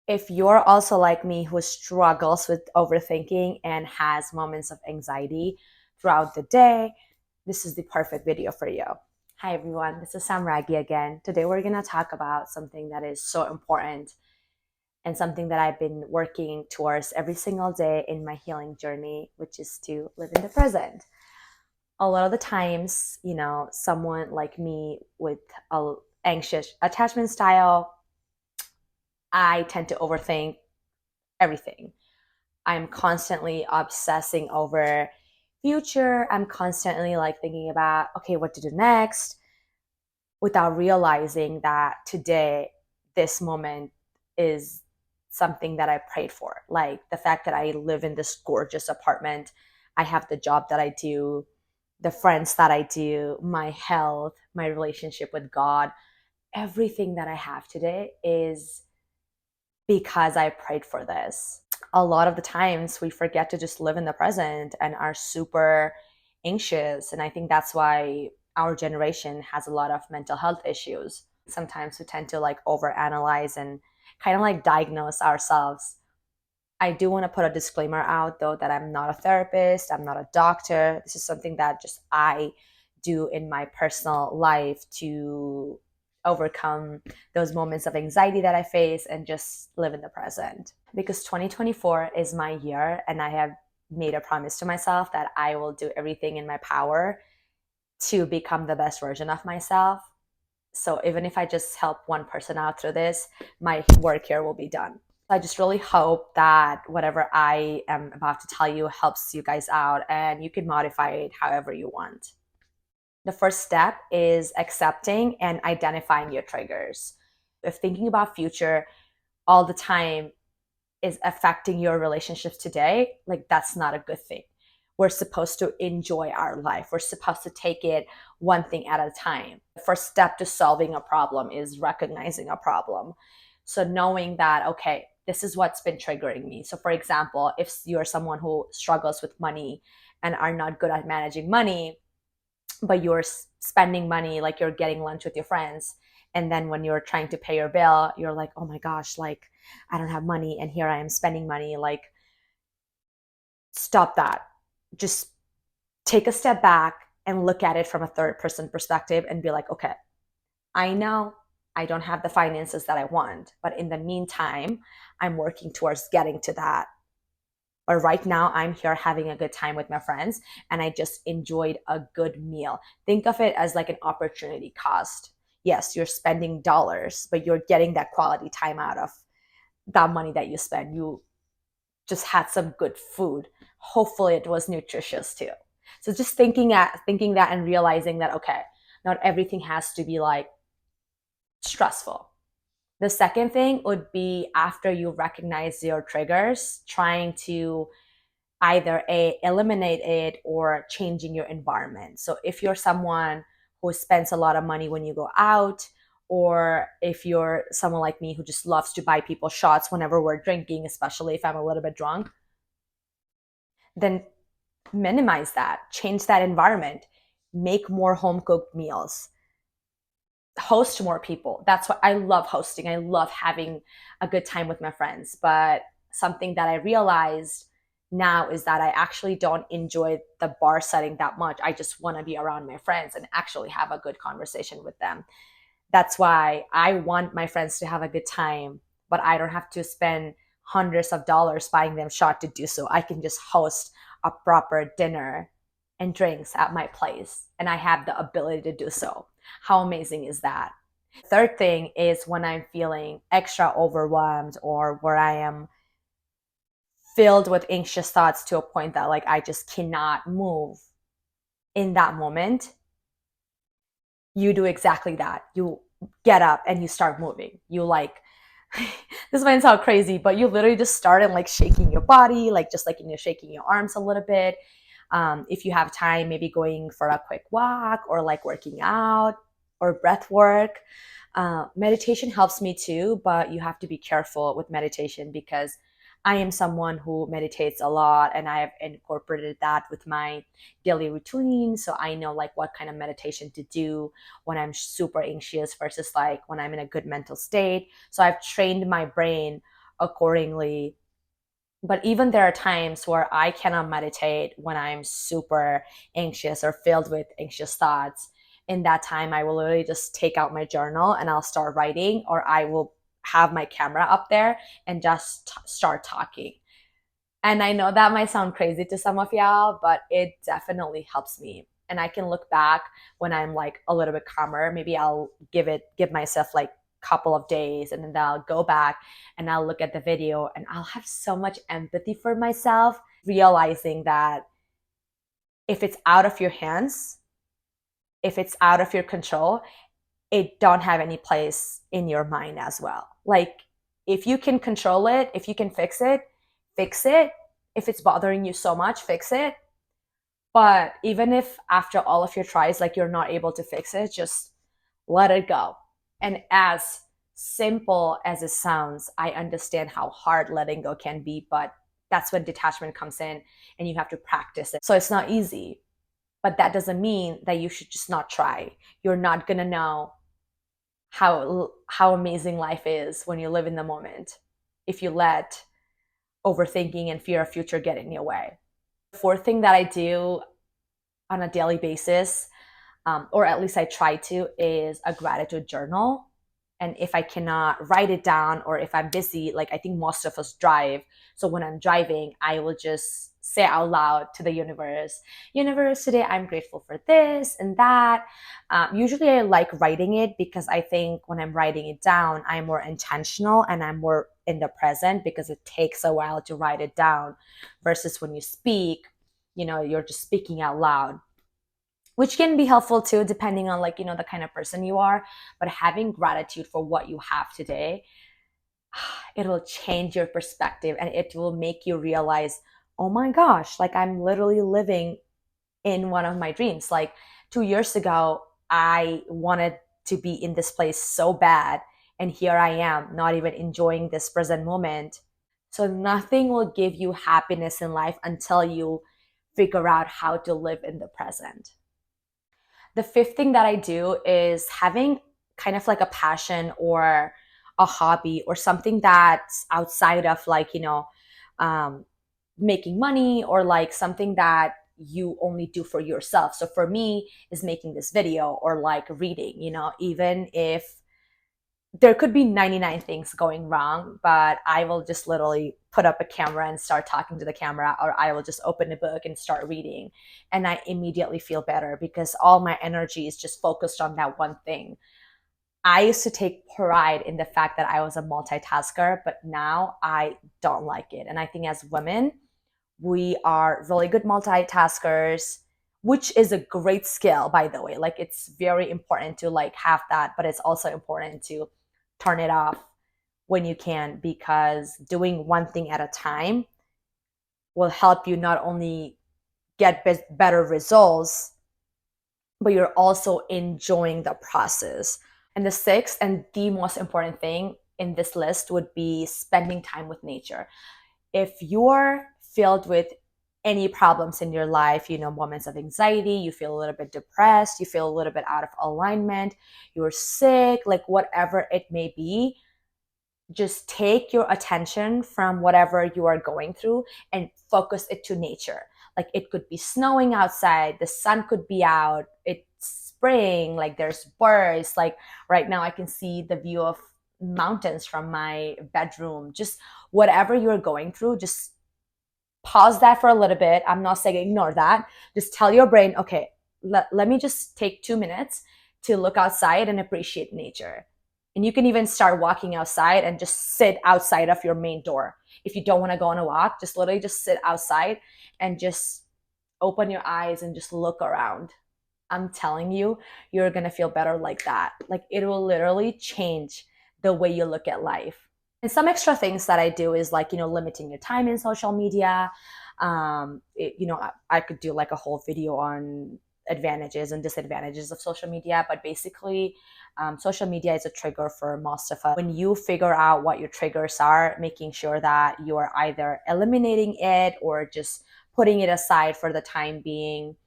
If you're also like me who struggles with overthinking and has moments of anxiety throughout the day, this is the perfect video for you. Hi everyone, this is Sam Raggi again. Today we're going to talk about something that is so important and something that I've been working towards every single day in my healing journey, which is to live in the present. A lot of the times, someone like me with a anxious attachment style, I tend to overthink everything. I'm constantly obsessing over future. I'm constantly like thinking about, okay, what to do next, without realizing that today, this moment is something that I prayed for. Like the fact that I live in this gorgeous apartment, I have the job that I do, the friends that I do, my health, my relationship with God, everything that I have today is because I prayed for this. A lot of the times we forget to just live in the present and are super anxious. And I think that's why our generation has a lot of mental health issues. Sometimes we tend to like overanalyze and kind of like diagnose ourselves. I do want to put a disclaimer out though that I'm not a therapist, I'm not a doctor. This is something that just I do in my personal life to overcome those moments of anxiety that I face and just live in the present. Because 2024 is my year and I have made a promise to myself that I will do everything in my power to become the best version of myself. So even if I just help one person out through this, my work here will be done. I just really hope that whatever I am about to tell you helps you guys out and you can modify it however you want. The first step is accepting and identifying your triggers. If thinking about future all the time is affecting your relationships today, like that's not a good thing. We're supposed to enjoy our life. We're supposed to take it one thing at a time. The first step to solving a problem is recognizing a problem. So knowing that, okay, this is what's been triggering me. So for example, if you're someone who struggles with money and are not good at managing money, but you're spending money, like you're getting lunch with your friends, and then when you're trying to pay your bill, you're like, oh my gosh, like I don't have money and here I am spending money. Like, stop that. Just take a step back and look at it from a third person perspective and be like, okay, I know I don't have the finances that I want, but in the meantime, I'm working towards getting to that. But right now, I'm here having a good time with my friends and I just enjoyed a good meal. Think of it as like an opportunity cost. Yes, you're spending dollars, but you're getting that quality time out of that money that you spend. You just had some good food. Hopefully it was nutritious too. So just thinking that and realizing that, okay, not everything has to be like stressful. The second thing would be, after you recognize your triggers, trying to either eliminate it or changing your environment. So if you're someone who spends a lot of money when you go out, or if you're someone like me who just loves to buy people shots whenever we're drinking, especially if I'm a little bit drunk, then minimize that, change that environment, make more home cooked meals, host more people. That's what I love, hosting. I love having a good time with my friends. But something that I realized now is that I actually don't enjoy the bar setting that much. I just want to be around my friends and actually have a good conversation with them. That's why I want my friends to have a good time, but I don't have to spend hundreds of dollars buying them shot to do so. I can just host a proper dinner and drinks at my place, and I have the ability to do so. How amazing is that? Third thing is, when I'm feeling extra overwhelmed or where I am filled with anxious thoughts to a point that like I just cannot move in that moment, you do exactly that. You get up and you start moving. You like, this might sound crazy, but you literally just start and like shaking your body, like just like you're shaking your arms a little bit. If you have time, maybe going for a quick walk or like working out or breath work. Meditation helps me too, but you have to be careful with meditation because I am someone who meditates a lot and I have incorporated that with my daily routine. So I know like what kind of meditation to do when I'm super anxious versus like when I'm in a good mental state. So I've trained my brain accordingly. But even there are times where I cannot meditate when I'm super anxious or filled with anxious thoughts. In that time, I will literally just take out my journal and I'll start writing, or I will have my camera up there and just start talking. And I know that might sound crazy to some of y'all, but it definitely helps me. And I can look back when I'm like a little bit calmer. Maybe I'll give myself like a couple of days, and then I'll go back and I'll look at the video and I'll have so much empathy for myself, realizing that if it's out of your hands, if it's out of your control, it don't have any place in your mind as well. Like, if you can control it, if you can fix it, fix it. If it's bothering you so much, fix it. But even if after all of your tries, like you're not able to fix it, just let it go. And as simple as it sounds, I understand how hard letting go can be, but that's when detachment comes in and you have to practice it. So it's not easy, but that doesn't mean that you should just not try. You're not going to know how amazing life is when you live in the moment if you let overthinking and fear of future get in your way. The fourth thing that I do on a daily basis, or at least I try to, is a gratitude journal. And if I cannot write it down, or if I'm busy, like I think most of us drive. So when I'm driving, I will just say out loud to the universe, today I'm grateful for this and that. Usually I like writing it because I think when I'm writing it down, I'm more intentional and I'm more in the present, because it takes a while to write it down versus when you speak, you're just speaking out loud, which can be helpful too, depending on like, the kind of person you are. But having gratitude for what you have today, it will change your perspective and it will make you realize, oh my gosh, like I'm literally living in one of my dreams. Like 2 years ago, I wanted to be in this place so bad. And here I am, not even enjoying this present moment. So nothing will give you happiness in life until you figure out how to live in the present. The fifth thing that I do is having kind of like a passion or a hobby or something that's outside of like, um, making money, or like something that you only do for yourself. So for me is making this video or like reading, even if there could be 99 things going wrong, but I will just literally put up a camera and start talking to the camera, or I will just open a book and start reading. And I immediately feel better because all my energy is just focused on that one thing. I used to take pride in the fact that I was a multitasker, but now I don't like it. And I think as women, we are really good multitaskers, which is a great skill, by the way. Like, it's very important to like have that, but it's also important to turn it off when you can, because doing one thing at a time will help you not only get better results, but you're also enjoying the process. And the sixth and the most important thing in this list would be spending time with nature. If you're filled with any problems in your life, moments of anxiety, you feel a little bit depressed, you feel a little bit out of alignment, you're sick, like whatever it may be, just take your attention from whatever you are going through and focus it to nature. Like, it could be snowing outside, the sun could be out, it's spring, like there's birds. Like right now I can see the view of mountains from my bedroom. Just whatever you're going through, just pause that for a little bit. I'm not saying ignore that. Just tell your brain, okay, let me just take 2 minutes to look outside and appreciate nature. And you can even start walking outside and just sit outside of your main door. If you don't want to go on a walk, just literally just sit outside and just open your eyes and just look around. I'm telling you, you're going to feel better like that. Like, it will literally change the way you look at life. And some extra things that I do is like, limiting your time in social media. I could do like a whole video on advantages and disadvantages of social media, but basically, social media is a trigger for most of us. When you figure out what your triggers are, making sure that you are either eliminating it or just putting it aside for the time being,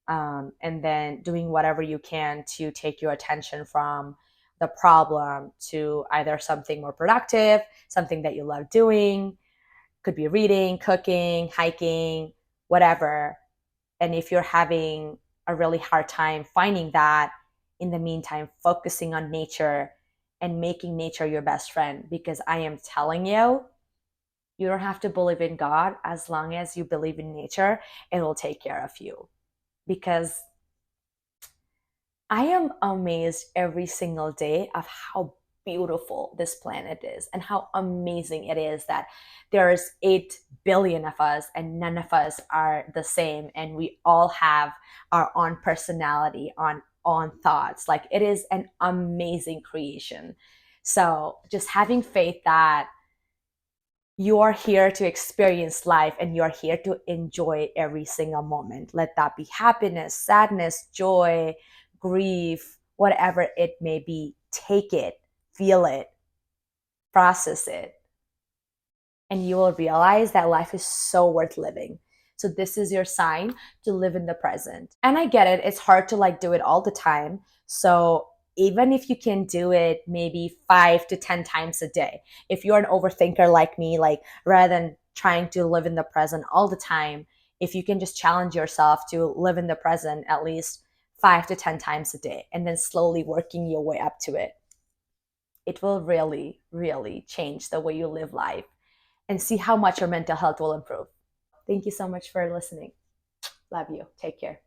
and then doing whatever you can to take your attention from the problem to either something more productive, something that you love doing. Could be reading, cooking, hiking, whatever. And if you're having a really hard time finding that, in the meantime, focusing on nature and making nature your best friend. Because I am telling you, you don't have to believe in God. As long as you believe in nature, it will take care of you. Because I am amazed every single day of how beautiful this planet is and how amazing it is that there's 8 billion of us and none of us are the same, and we all have our own personality, on thoughts. Like, it is an amazing creation. So just having faith that you are here to experience life and you're here to enjoy every single moment. Let that be happiness, sadness, joy, grief, whatever it may be. Take it, feel it, process it, and you will realize that life is so worth living. So this is your sign to live in the present. And I get it, it's hard to like do it all the time. So even if you can do it maybe 5 to 10 times a day, if you're an overthinker like me, like rather than trying to live in the present all the time, if you can just challenge yourself to live in the present at least 5 to 10 times a day and then slowly working your way up to it, it will really, really change the way you live life and see how much your mental health will improve. Thank you so much for listening. Love you. Take care.